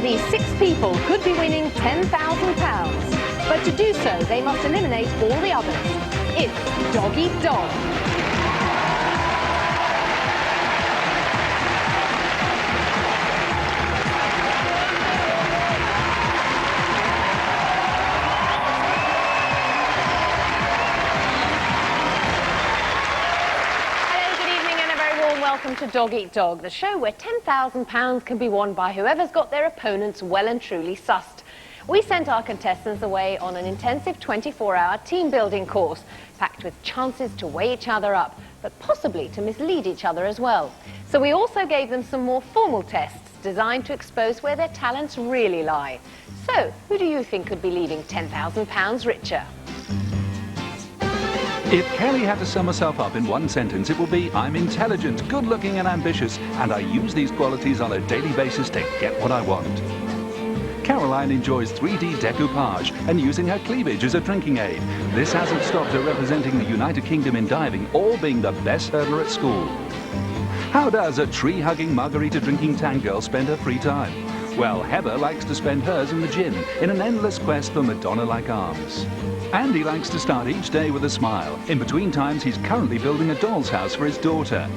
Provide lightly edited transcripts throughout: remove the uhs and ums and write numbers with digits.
these 6 people could be winning £10,000. But to do so, they must eliminate all the others. It's Dog Eat Dog. Welcome to Dog Eat Dog, the show where £10,000 can be won by whoever's got their opponents well and truly sussed. We sent our contestants away on an intensive 24-hour team-building course, packed with chances to weigh each other up, but possibly to mislead each other as well. So we also gave them some more formal tests designed to expose where their talents really lie. So, who do you think could be leaving £10,000 richer? If Kelly had to sum herself up in one sentence, it would be, I'm intelligent, good-looking and ambitious, and I use these qualities on a daily basis to get what I want. Caroline enjoys 3D decoupage and using her cleavage as a drinking aid. This hasn't stopped her representing the United Kingdom in diving or being the best hurdler at school. How does a tree-hugging, margarita-drinking tank girl spend her free time? Well, Heather likes to spend hers in the gym in an endless quest for Madonna-like arms. Andy likes to start each day with a smile. In between times, he's currently building a doll's house for his daughter.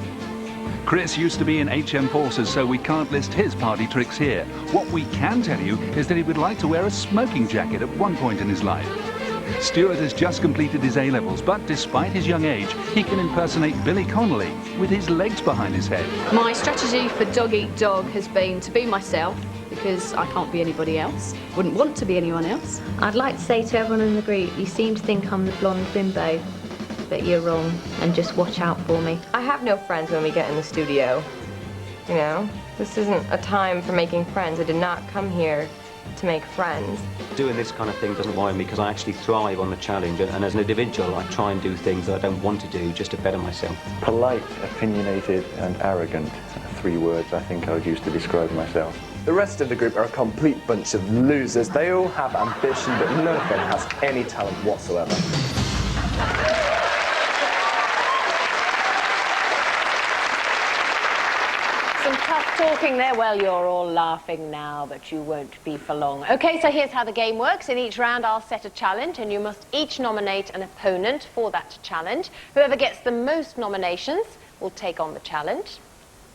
Chris used to be in HM Forces, so we can't list his party tricks here. What we can tell you is that he would like to wear a smoking jacket at one point in his life. Stuart has just completed his A-levels, but despite his young age, he can impersonate Billy Connolly with his legs behind his head. My strategy for Dog Eat Dog has been to be myself, because I can't be anybody else. Wouldn't want to be anyone else. I'd like to say to everyone in the group, you seem to think I'm the blonde bimbo, but you're wrong, and just watch out for me. I have no friends when we get in the studio. You know, this isn't a time for making friends. I did not come here to make friends. Doing this kind of thing doesn't worry me because I actually thrive on the challenge, and as an individual I try and do things that I don't want to do just to better myself. Polite, opinionated and arrogant. 3 words I think I would use to describe myself. The rest of the group are a complete bunch of losers. They all have ambition, but none of them has any talent whatsoever. Some tough talking there. Well, you're all laughing now, but you won't be for long. Okay, so here's how the game works. In each round, I'll set a challenge, and you must each nominate an opponent for that challenge. Whoever gets the most nominations will take on the challenge.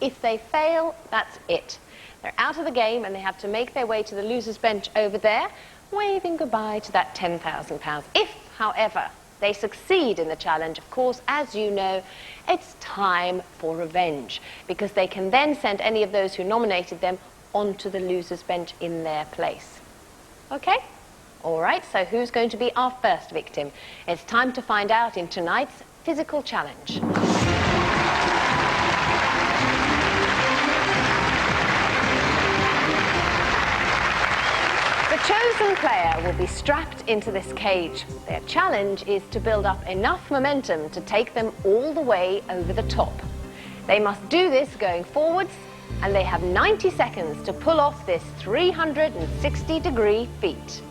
If they fail, that's it. They're out of the game, and they have to make their way to the loser's bench over there, waving goodbye to that £10,000. If, however, they succeed in the challenge, of course, as you know, it's time for revenge, because they can then send any of those who nominated them onto the loser's bench in their place. Okay? All right, so who's going to be our first victim? It's time to find out in tonight's physical challenge. The chosen player will be strapped into this cage. Their challenge is to build up enough momentum to take them all the way over the top. They must do this going forwards, and they have 90 seconds to pull off this 360-degree feat.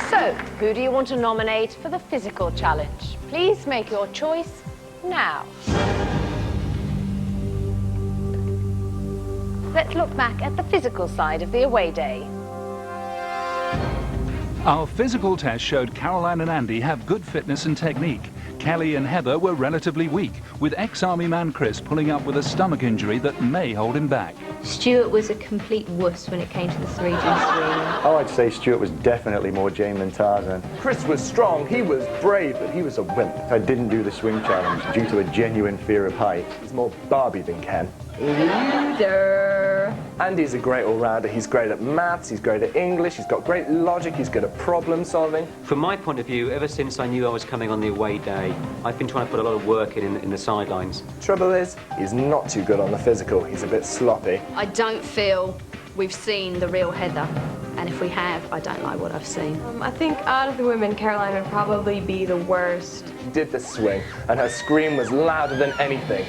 So, who do you want to nominate for the physical challenge? Please make your choice now. Let's look back at the physical side of the away day. Our physical test showed Caroline and Andy have good fitness and technique. Kelly and Heather were relatively weak, with ex-army man Chris pulling up with a stomach injury that may hold him back. Stuart was a complete wuss when it came to the 3D swing. Oh, I'd say Stuart was definitely more Jane than Tarzan. Chris was strong, he was brave, but he was a wimp. I didn't do the swing challenge due to a genuine fear of height. He's more Barbie than Ken. Loser. Andy's a great all-rounder. He's great at maths, he's great at English, he's got great logic, he's good at problem solving. From my point of view, ever since I knew I was coming on the away day, I've been trying to put a lot of work in the sidelines. Trouble is, he's not too good on the physical. He's a bit sloppy. I don't feel we've seen the real Heather, and if we have, I don't like what I've seen. I think out of the women, Caroline would probably be the worst. did the swing, and her scream was louder than anything,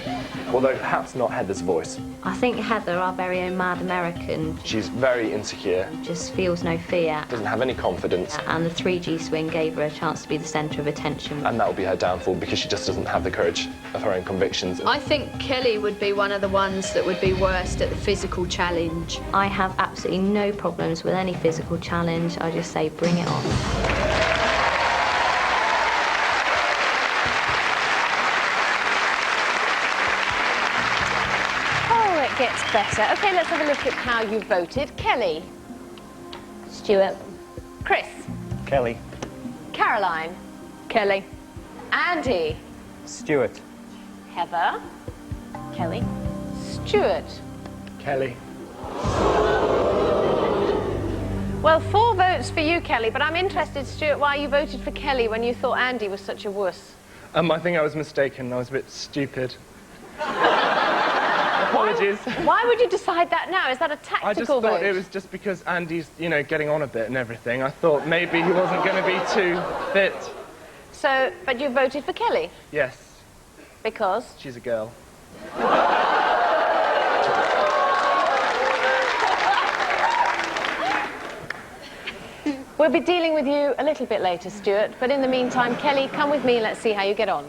although perhaps not Heather's voice. I think Heather, our very own mad American, She's very insecure, just feels no fear. doesn't have any confidence, And the 3G swing gave her a chance to be the centre of attention. and that will be her downfall because she just doesn't have the courage of her own convictions. I think Kelly would be one of the ones that would be worst at the physical challenge. I have absolutely no problems with any physical challenge. I just say, bring it on. Oh, it gets better. OK, let's have a look at how you voted. Kelly. Stuart. Chris. Kelly. Caroline. Kelly. Andy. Stuart. Heather. Kelly. Stuart. Kelly. Well, 4 votes for you, Kelly, but I'm interested, Stuart, why you voted for Kelly when you thought Andy was such a wuss. I think I was mistaken. I was a bit stupid. Apologies. Why would you decide that now? Is that a tactical I just thought vote? it was just because Andy's, you know, getting on a bit and everything. I thought maybe he wasn't going to be too fit. So, but you voted for Kelly? Yes, Because? she's a girl. We'll be dealing with you a little bit later, Stuart, but in the meantime, Kelly, come with me and let's see how you get on.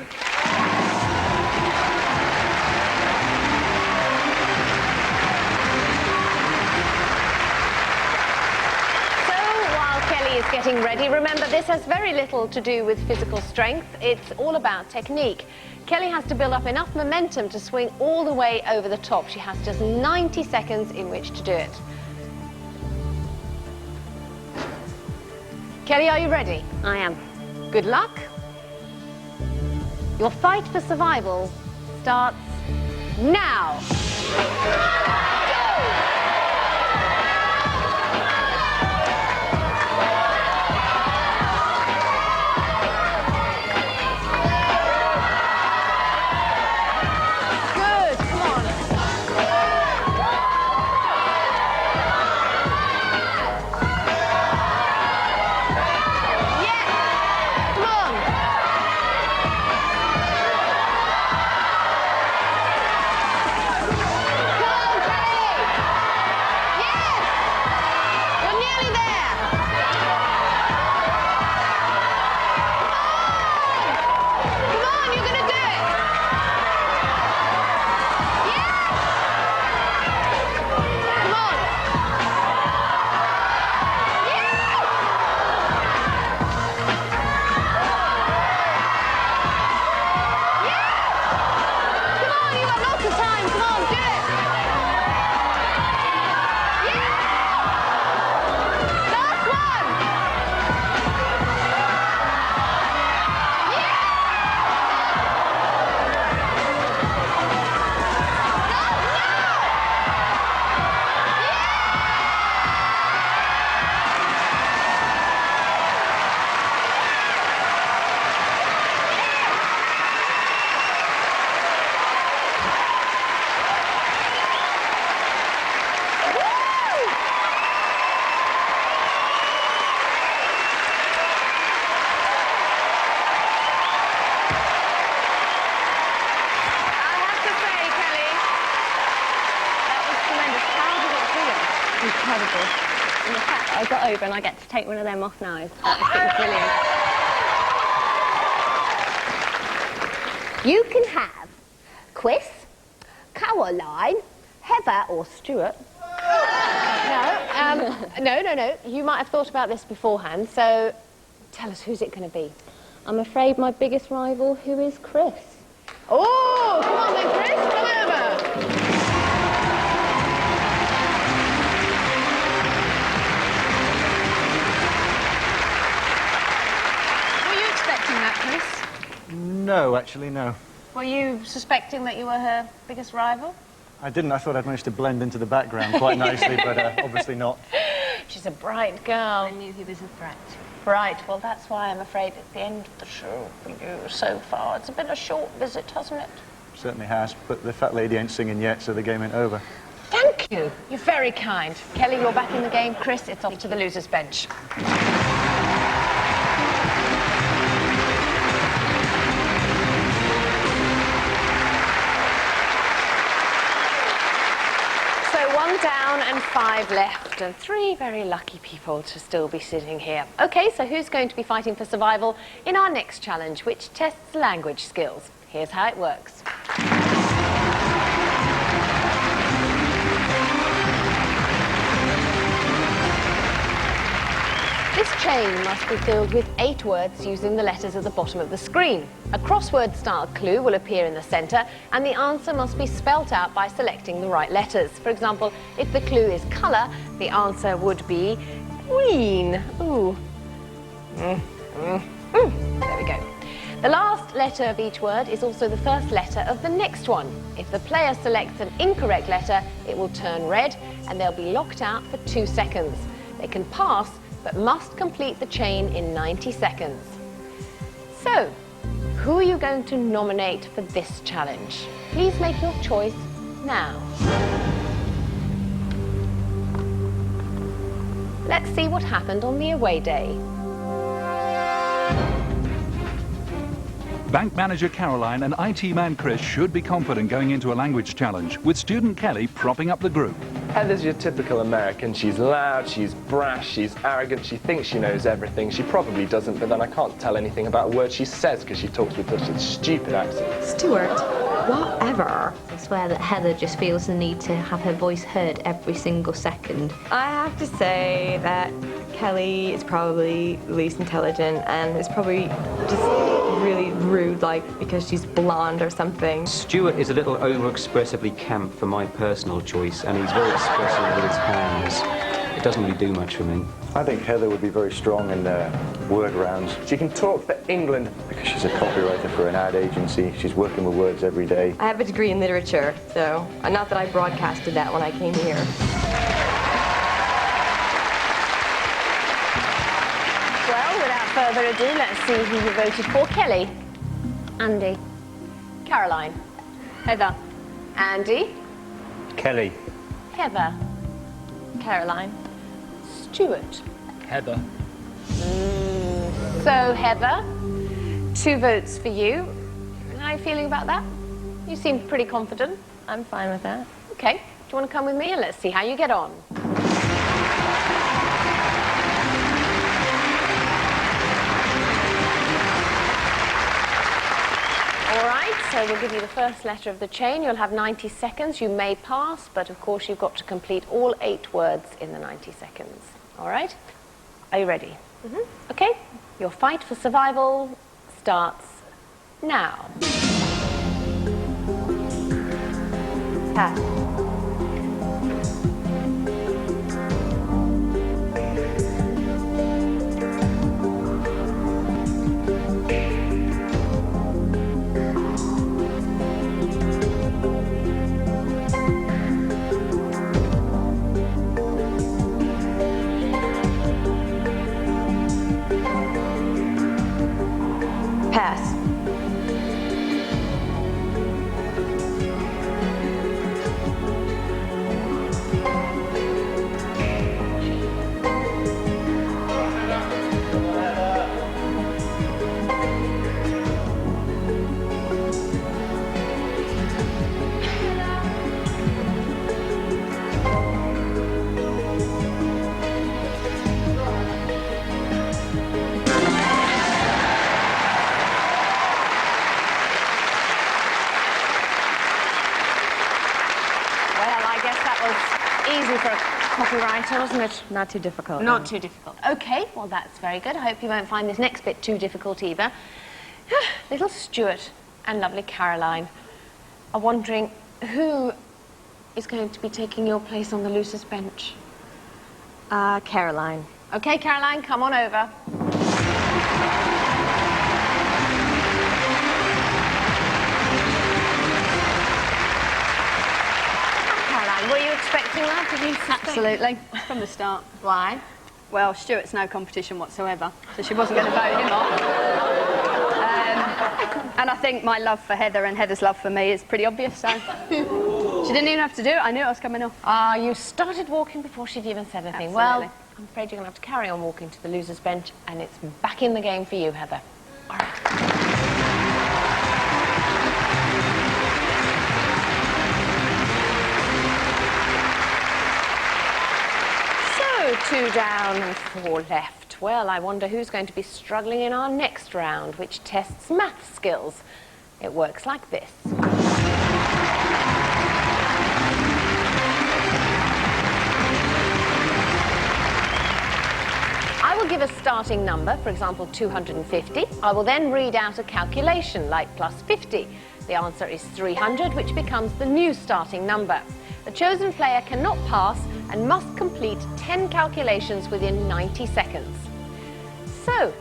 Is getting ready. Remember, this has very little to do with physical strength. It's all about technique. Kelly has to build up enough momentum to swing all the way over the top. She has just 90 seconds in which to do it. Kelly, are you ready? I am. Good luck. Your fight for survival starts now. Incredible. And the fact that I got over and I get to take one of them off now is absolutely brilliant. You can have Chris, Caroline, Heather or Stuart. No. You might have thought about this beforehand, so tell us, who's it going to be? I'm afraid my biggest rival, who is Chris. Oh, come on then, Chris, come over. Were you expecting that, Chris? No, actually, no. Were you suspecting that you were her biggest rival? I didn't. I thought I'd managed to blend into the background quite nicely, but obviously not. She's a bright girl. I knew he was a threat. Right, well, that's why I'm afraid it's the end of the show for you so far. It's been a short visit, hasn't it? Certainly has, but the fat lady ain't singing yet, so the game ain't over. Thank you. You're very kind. Kelly, you're back in the game. Chris, it's off to the loser's bench. So 1 down and 5 left, and 3 very lucky people to still be sitting here. Okay, so who's going to be fighting for survival in our next challenge, which tests language skills? Here's how it works. This chain must be filled with 8 words using the letters at the bottom of the screen. A crossword-style clue will appear in the centre, and the answer must be spelt out by selecting the right letters. For example, if the clue is colour, the answer would be green. Ooh. There we go. The last letter of each word is also the first letter of the next one. If the player selects an incorrect letter, it will turn red, and they'll be locked out for 2 seconds. They can pass, but must complete the chain in 90 seconds. So, who are you going to nominate for this challenge? Please make your choice now. Let's see what happened on the away day. Bank manager Caroline and IT man Chris should be confident going into a language challenge, with student Kelly propping up the group. Heather's your typical American. She's loud, she's brash, she's arrogant, she thinks she knows everything. She probably doesn't, but then I can't tell anything about a word she says because she talks with such a stupid accent. Stuart, whatever. I swear that Heather just feels the need to have her voice heard every single second. I have to say that Kelly is probably the least intelligent and is probably just really rude, like because she's blonde or something. Stuart is a little over-expressively camp for my personal choice, and he's very expressive with his hands. It doesn't really do much for me. I think Heather would be very strong in word rounds. She can talk for England. Because she's a copywriter for an ad agency. She's working with words every day. I have a degree in literature, so not that I broadcasted that when I came here. Well, without further ado, let's see who you voted for. Kelly. Andy. Caroline. Heather. Andy. Kelly. Heather. Caroline. Stuart. Heather. So, Heather, 2 votes for you. How are you feeling about that? You seem pretty confident. I'm fine with that. Okay. Do you want to come with me and let's see how you get on? All right, so we'll give you the first letter of the chain. You'll have 90 seconds. You may pass, but of course you've got to complete all 8 words in the 90 seconds. All right? Are you ready? Mm-hmm. Okay. Your fight for survival starts now. Pass. Pass. Easy for a copywriter, wasn't it? Not too difficult. Not too difficult. Okay, well that's very good. I hope you won't find this next bit too difficult either. Little Stuart and lovely Caroline are wondering who is going to be taking your place on the losers bench. Caroline. Okay, Caroline, come on over. Were you expecting that? Did you suspect? Absolutely, from the start. Why? Well, Stuart's no competition whatsoever, so she wasn't going to vote him off. And I think my love for Heather and Heather's love for me is pretty obvious, so she didn't even have to do it. I knew it was coming off. You started walking before she'd even said anything. Absolutely. Well, I'm afraid you're going to have to carry on walking to the losers bench, and it's back in the game for you, Heather. All right. 2 down and 4 left. Well, I wonder who's going to be struggling in our next round, which tests math skills. It works like this. I will give a starting number, for example, 250. I will then read out a calculation, like plus 50. The answer is 300, which becomes the new starting number. The chosen player cannot pass and must complete 10 calculations within 90 seconds. So,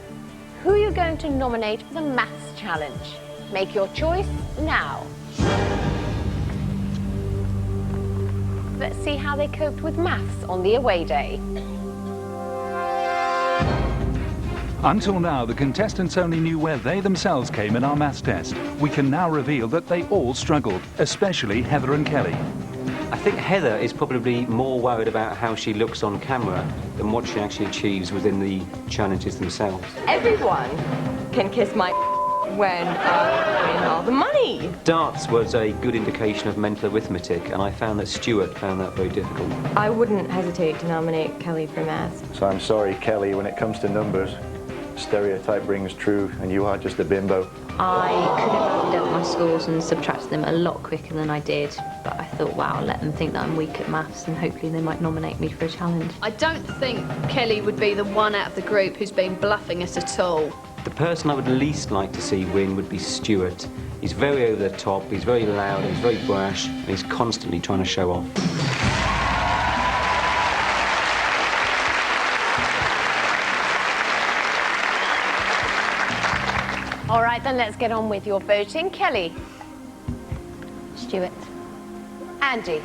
who are you going to nominate for the maths challenge? Make your choice now. Let's see how they coped with maths on the away day. Until now, the contestants only knew where they themselves came in our maths test. We can now reveal that they all struggled, especially Heather and Kelly. I think Heather is probably more worried about how she looks on camera than what she actually achieves within the challenges themselves. Everyone can kiss my when I win all the money. Darts was a good indication of mental arithmetic, and I found that Stuart found that very difficult. I wouldn't hesitate to nominate Kelly for maths. So I'm sorry, Kelly, when it comes to numbers, stereotype rings true, and you are just a bimbo. I could have added up my scores and subtracted them a lot quicker than I did, but I thought, wow, I'll let them think that I'm weak at maths and hopefully they might nominate me for a challenge. I don't think Kelly would be the one out of the group who's been bluffing us at all. The person I would least like to see win would be Stuart. He's very over the top, he's very loud, he's very brash, and he's constantly trying to show off. All right, then let's get on with your voting. Kelly. Stuart. Andy.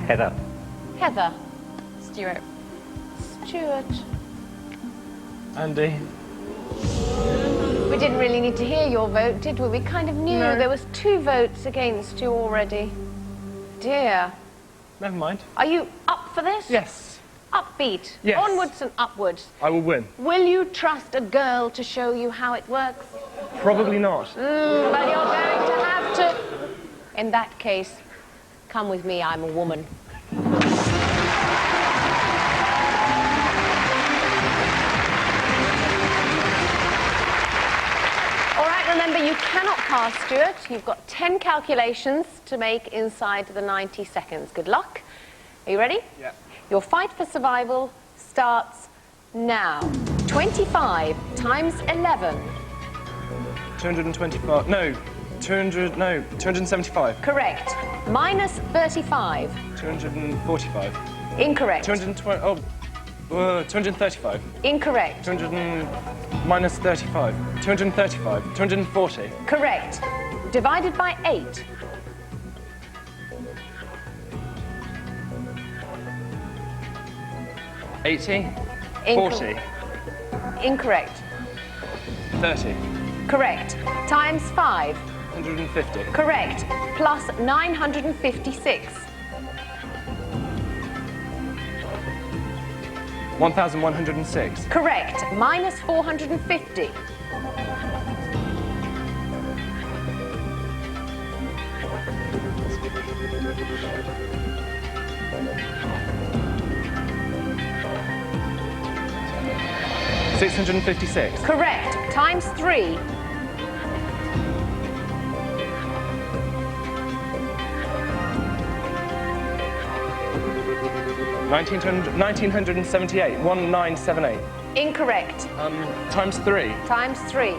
Heather. Heather. Stuart. Stuart. Andy. We didn't really need to hear your vote, did we? We kind of knew No. there was 2 votes against you already. Dear. Never mind. Are you up for this? Yes. Upbeat. Yes. Onwards and upwards. I will win. Will you trust a girl to show you how it works? Probably not. But you're going to have to. In that case, come with me, I'm a woman. All right, remember, you cannot pass, Stuart. You've got 10 calculations to make inside the 90 seconds. Good luck. Are you ready? Yeah. Your fight for survival starts now. 25 times 11. 225. No. 200. No. 275. Correct. Minus 35. 245. Incorrect. 220. Oh. 235. Incorrect. Minus 35. 235. 240. Correct. Divided by 8. 80. 40. Incorrect. 30. Correct. Times 5. 150. Correct. Plus 956. 1106. Correct. Minus 450. $656. Correct. Times 3. 1978. 1978. Incorrect. Times 3. Times 3.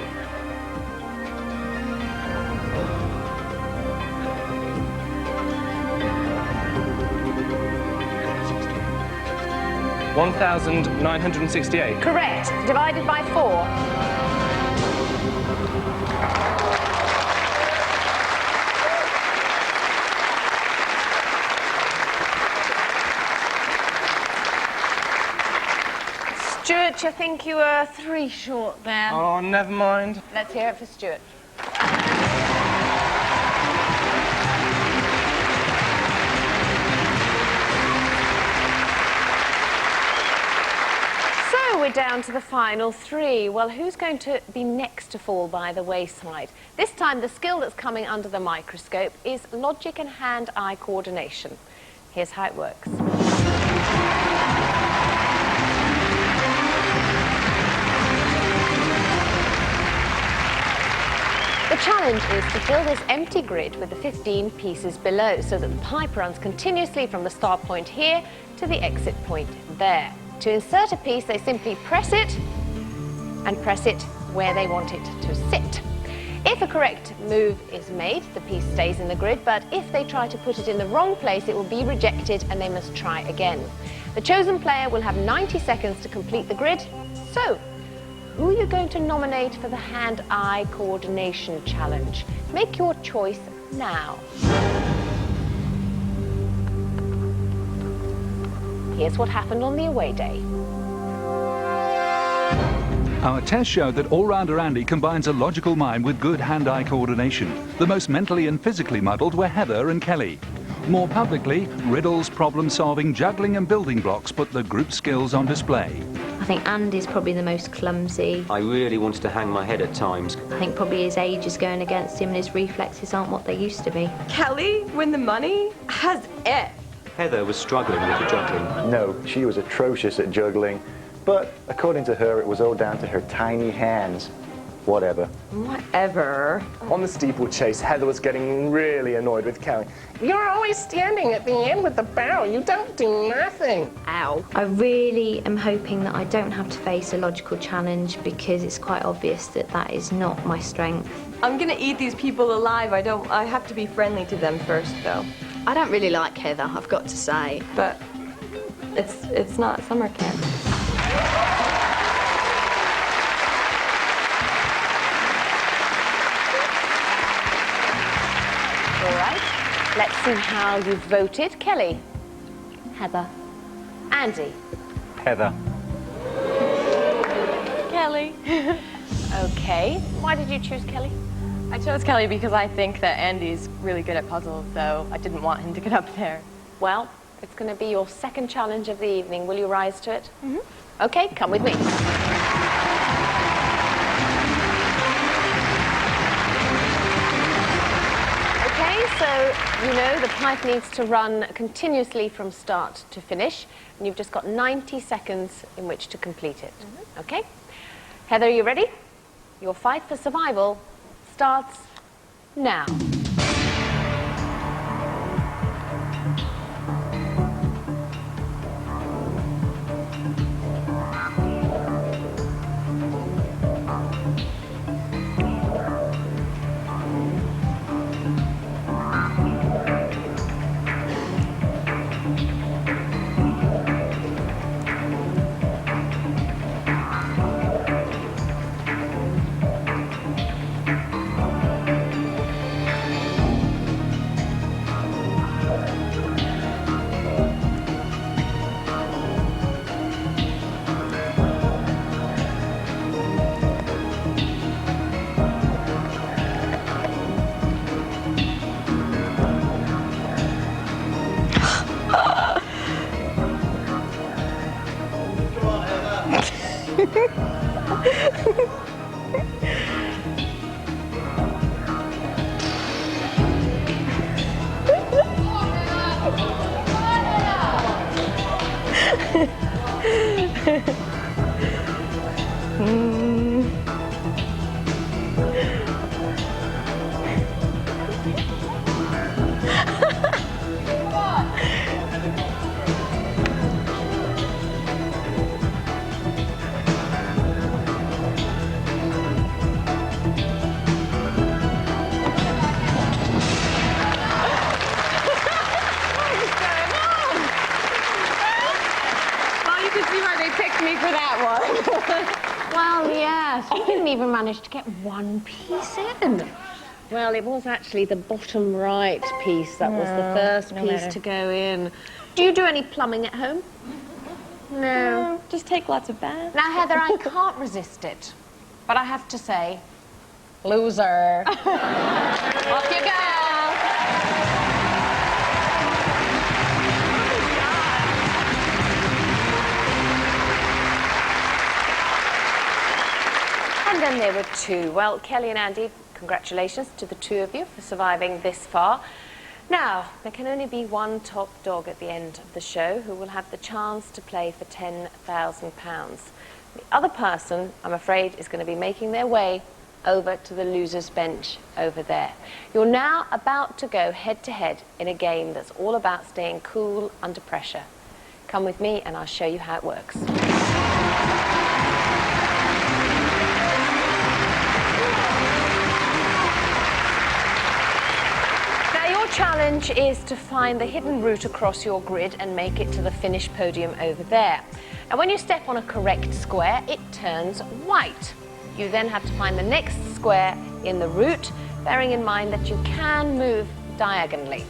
1968. Correct. Divided by 4. Stuart, I think you were 3 short there. Oh, never mind. Let's hear it for Stuart. So we're down to the final 3. Well, who's going to be next to fall by the wayside? This time, the skill that's coming under the microscope is logic and hand-eye coordination. Here's how it works. challenge is to fill this empty grid with the 15 pieces below so that the pipe runs continuously from the start point here to the exit point there. To insert a piece, they simply press it and press it where they want it to sit. If a correct move is made, the piece stays in the grid, but if they try to put it in the wrong place, it will be rejected and they must try again. The chosen player will have 90 seconds to complete the grid. So, who are you going to nominate for the hand-eye coordination challenge? Make your choice now. Here's what happened on the away day. Our test showed that all-rounder Andy combines a logical mind with good hand-eye coordination. The most mentally and physically muddled were Heather and Kelly. More publicly, riddles, problem-solving, juggling and building blocks put the group skills on display. I think Andy's probably the most clumsy. I really wanted to hang my head at times. I think probably his age is going against him and his reflexes aren't what they used to be. Kelly, win the money, has it. Heather was struggling with the juggling. No, she was atrocious at juggling, but according to her, it was all down to her tiny hands. Whatever. Whatever. On the steeplechase, Heather was getting really annoyed with Kelly. You're always standing at the end with the barrel. You don't do nothing. Ow. I really am hoping that I don't have to face a logical challenge because it's quite obvious that that is not my strength. I'm gonna eat these people alive. I have to be friendly to them first, though. I don't really like Heather, I've got to say. But it's not summer camp. All right, let's see how you've voted. Kelly? Heather. Andy? Heather. Kelly. Okay. Why did you choose Kelly? I chose Kelly because I think that Andy's really good at puzzles, so I didn't want him to get up there. Well, it's going to be your second challenge of the evening. Will you rise to it? Mm-hmm. Okay, come with me. Okay, so you know the pipe needs to run continuously from start to finish, and you've just got 90 seconds in which to complete it. Mm-hmm. Okay? Heather, are you ready? Your fight for survival starts now. Well, yes, you didn't even manage to get one piece in. Well, it was actually the bottom right piece that was the first piece to go in. Do you do any plumbing at home? No. Just take lots of baths. Now, Heather, I can't resist it, but I have to say, loser. Off you go. And then there were two. Well, Kelly and Andy, congratulations to the two of you for surviving this far. Now, there can only be one top dog at the end of the show who will have the chance to play for £10,000. The other person, I'm afraid, is going to be making their way over to the loser's bench over there. You're now about to go head-to-head in a game that's all about staying cool under pressure. Come with me and I'll show you how it works. Now your challenge is to find the hidden route across your grid and make it to the finish podium over there. Now when you step on a correct square, it turns white. You then have to find the next square in the route, bearing in mind that you can move diagonally.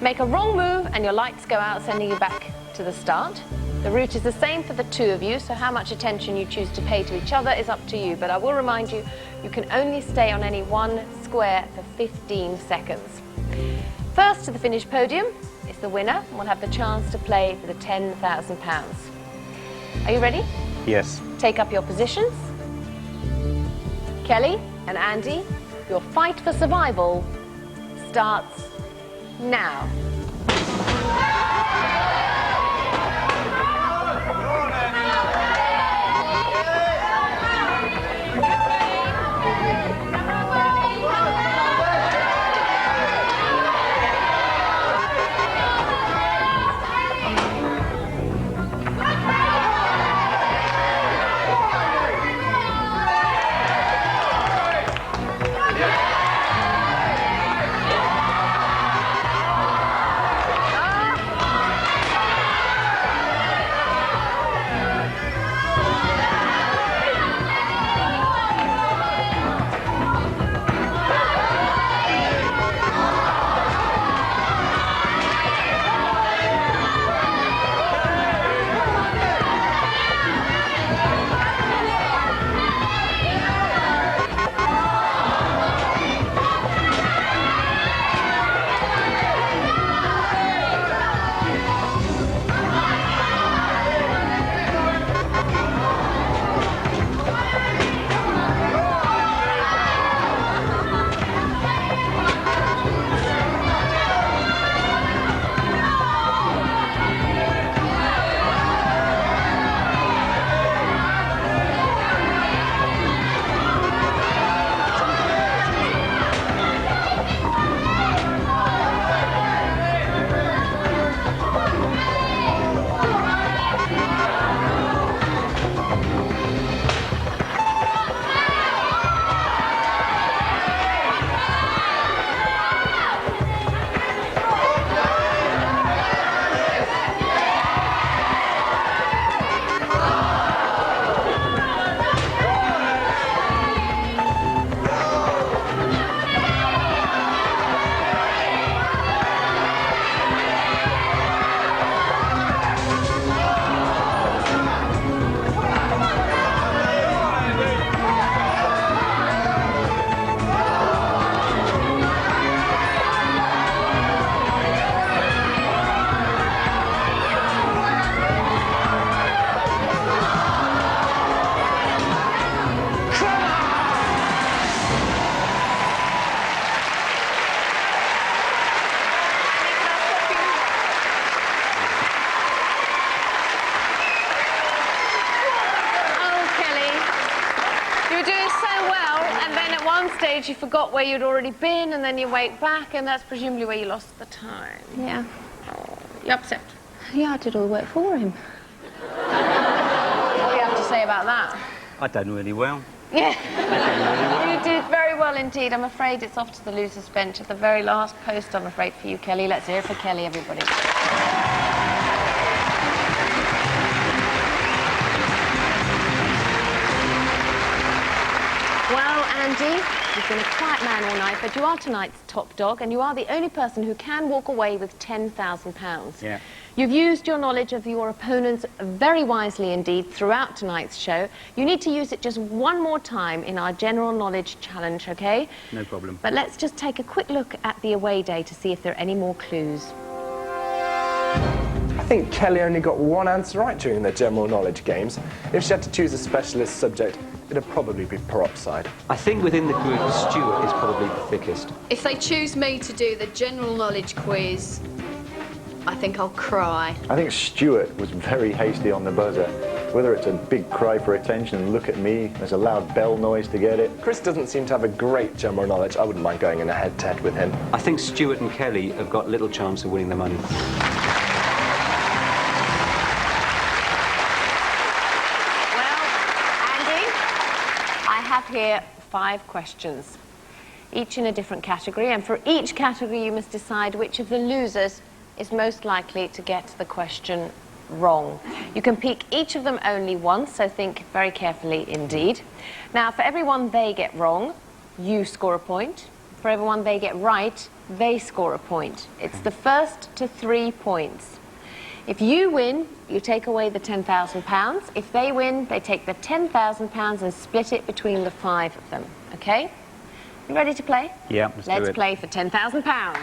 Make a wrong move and your lights go out, sending you back to the start. The route is the same for the two of you, so how much attention you choose to pay to each other is up to you. But I will remind you, you can only stay on any one square for 15 seconds. First to the finish podium is the winner and will have the chance to play for the £10,000. Are you ready? Yes. Take up your positions. Kelly and Andy, your fight for survival starts now. You forgot where you'd already been, and then you went back, and that's presumably where you lost the time. Yeah. Oh, you're upset. Yeah, I did all the work for him. What do you have to say about that? I done really well. Yeah. You did very well indeed. I'm afraid it's off to the loser's bench at the very last post, I'm afraid, for you, Kelly. Let's hear it for Kelly, everybody. Well, Andy, you've been a quiet man all night, but you are tonight's top dog, and you are the only person who can walk away with £10,000. Yeah. You've used your knowledge of your opponents very wisely indeed throughout tonight's show. You need to use it just one more time in our general knowledge challenge, OK? No problem. But let's just take a quick look at the away day to see if there are any more clues. I think Kelly only got one answer right during their general knowledge games. If she had to choose a specialist subject, it'd probably be peroxide. I think within the group, Stuart is probably the thickest. If they choose me to do the general knowledge quiz, I think I'll cry. I think Stuart was very hasty on the buzzer whether it's a big cry for attention and look at me, there's a loud bell noise to get it. Chris doesn't seem to have a great general knowledge. I wouldn't mind going in a head-to-head with him. I think Stuart and Kelly have got little chance of winning the money. Well, Andy, I have here 5 questions, each in a different category, and for each category you must decide which of the losers is most likely to get the question wrong. You can pick each of them only once, so think very carefully indeed. Now, for every one they get wrong, you score a point. For every one they get right, they score a point. It's the first to 3 points. If you win, you take away the £10,000. If they win, they take the £10,000 and split it between the 5 of them. Okay? You ready to play? Yeah, let's play for £10,000.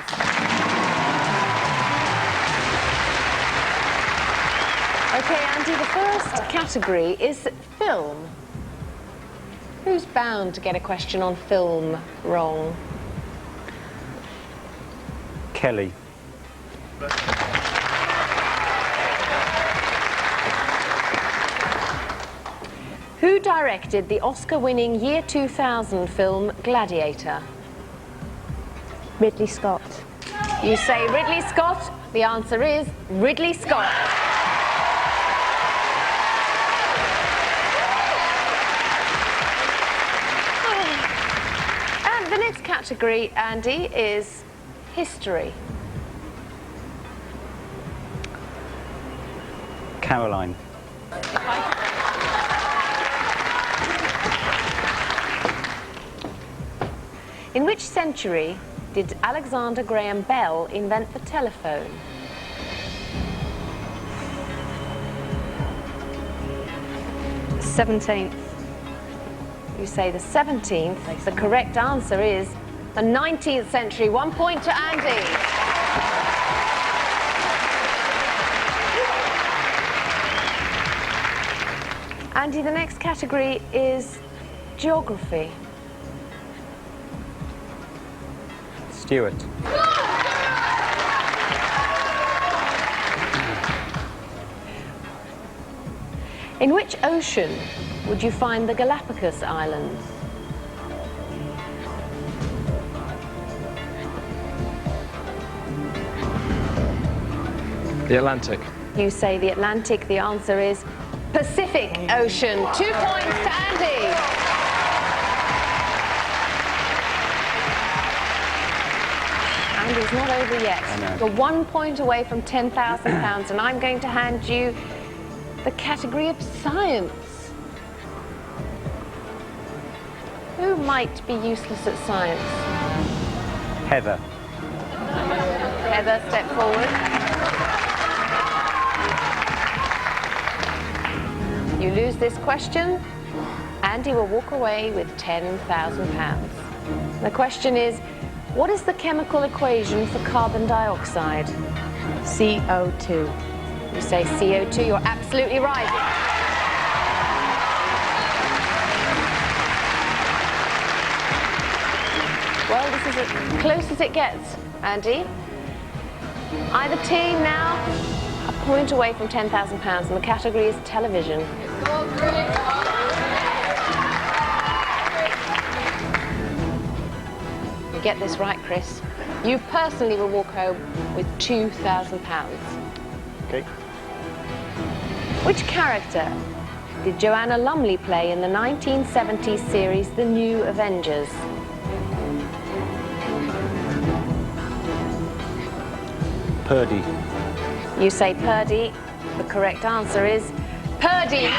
Okay, Andy, the first category is film. Who's bound to get a question on film wrong? Kelly. Who directed the Oscar-winning year 2000 film Gladiator? Ridley Scott. You say Ridley Scott. The answer is Ridley Scott. And the next category, Andy, is history. Caroline. In which century did Alexander Graham Bell invent the telephone? '17th. You say the 17th. The correct answer is the 19th century. 1 point to Andy. Andy, the next category is geography. Stuart. In which ocean would you find the Galapagos Islands? The Atlantic. You say the Atlantic. The answer is Pacific Ocean. 2 points to Andy. Andy's not over yet. You're 1 point away from £10,000, and I'm going to hand you the category of science. Who might be useless at science? Heather. Heather, step forward. You lose this question, Andy will walk away with £10,000. The question is, what is the chemical equation for carbon dioxide? CO2. You say CO2, you're absolutely right. Well, this is as close as it gets, Andy. Either team now a point away from £10,000, and the category is television. You get this right, Chris. You personally will walk home with £2,000. Okay. Which character did Joanna Lumley play in the 1970s series The New Avengers? Purdy. You say Purdy. The correct answer is Purdy.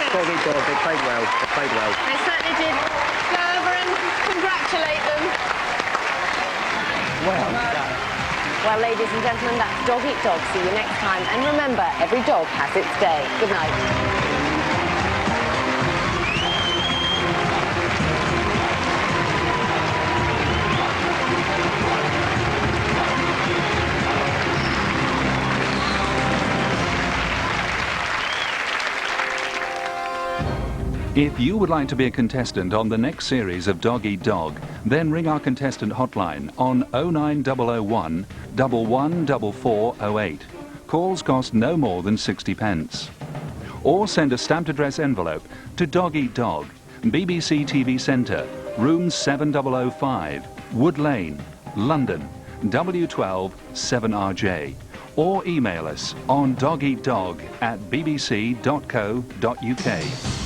Dog Eat Dog, they played well. They played well. They certainly did. Go over and congratulate them. Well done. Well, ladies and gentlemen, that's Dog Eat Dog. See you next time. And remember, every dog has its day. Good night. If you would like to be a contestant on the next series of Dog Eat Dog, then ring our contestant hotline on 09001 114408. Calls cost no more than 60 pence. Or send a stamped address envelope to Dog Eat Dog, BBC TV Centre, room 7005, Wood Lane, London, W12 7RJ. Or email us on dogeatdog@bbc.co.uk.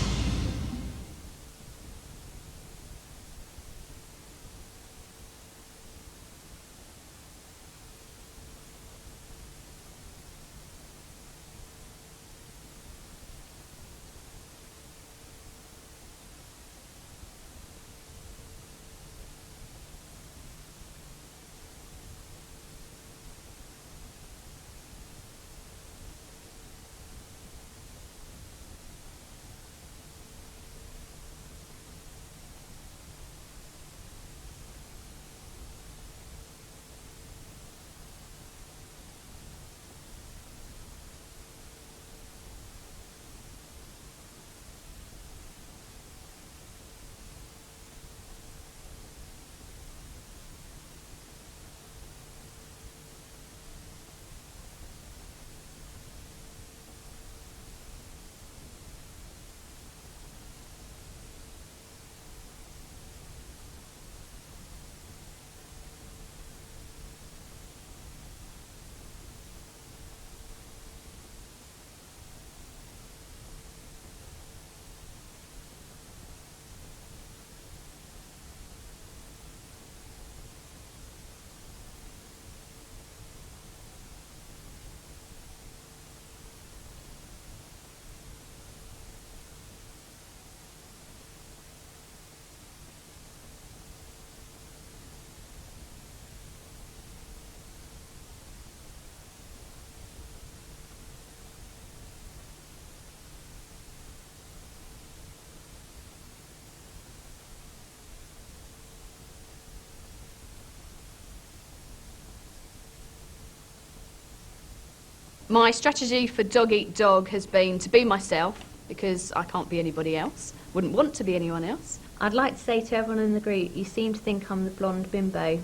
My strategy for Dog Eat Dog has been to be myself, because I can't be anybody else, wouldn't want to be anyone else. I'd like to say to everyone in the group, you seem to think I'm the blonde bimbo,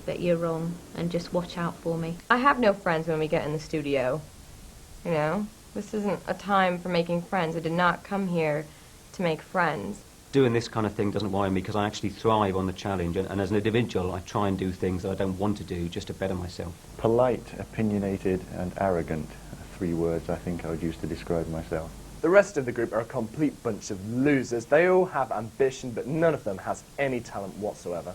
but you're wrong, and just watch out for me. I have no friends when we get in the studio. You know, this isn't a time for making friends. I did not come here to make friends. Doing this kind of thing doesn't worry me because I actually thrive on the challenge, and as an individual I try and do things that I don't want to do just to better myself. Polite, opinionated and arrogant are 3 words I think I would use to describe myself. The rest of the group are a complete bunch of losers. They all have ambition, but none of them has any talent whatsoever.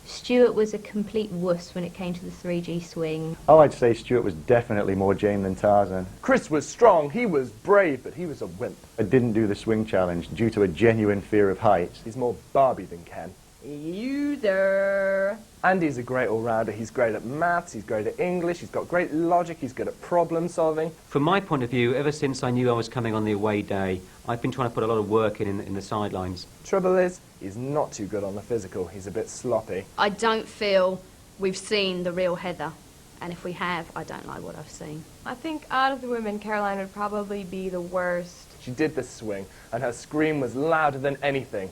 Stuart was a complete wuss when it came to the 3G swing. Oh, I'd say Stuart was definitely more Jane than Tarzan. Chris was strong, he was brave, but he was a wimp. I didn't do the swing challenge due to a genuine fear of heights. He's more Barbie than Ken. User. Andy's a great all-rounder. He's great at maths, he's great at English, he's got great logic, he's good at problem solving. From my point of view, ever since I knew I was coming on the away day, I've been trying to put a lot of work in the sidelines. Trouble is, he's not too good on the physical. He's a bit sloppy. I don't feel we've seen the real Heather, and if we have, I don't like what I've seen. I think out of the women, Caroline would probably be the worst. She did the swing, and her scream was louder than anything,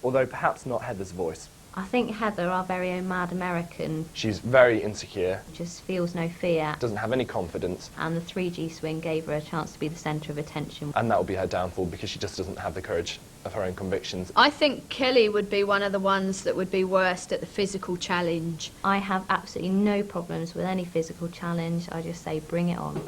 although perhaps not Heather's voice. I think Heather, our very own mad American, She's very insecure, just feels no fear, doesn't have any confidence, and the 3G swing gave her a chance to be the centre of attention. and that will be her downfall because she just doesn't have the courage of her own convictions. I think Kelly would be one of the ones that would be worst at the physical challenge. I have absolutely no problems with any physical challenge. I just say bring it on.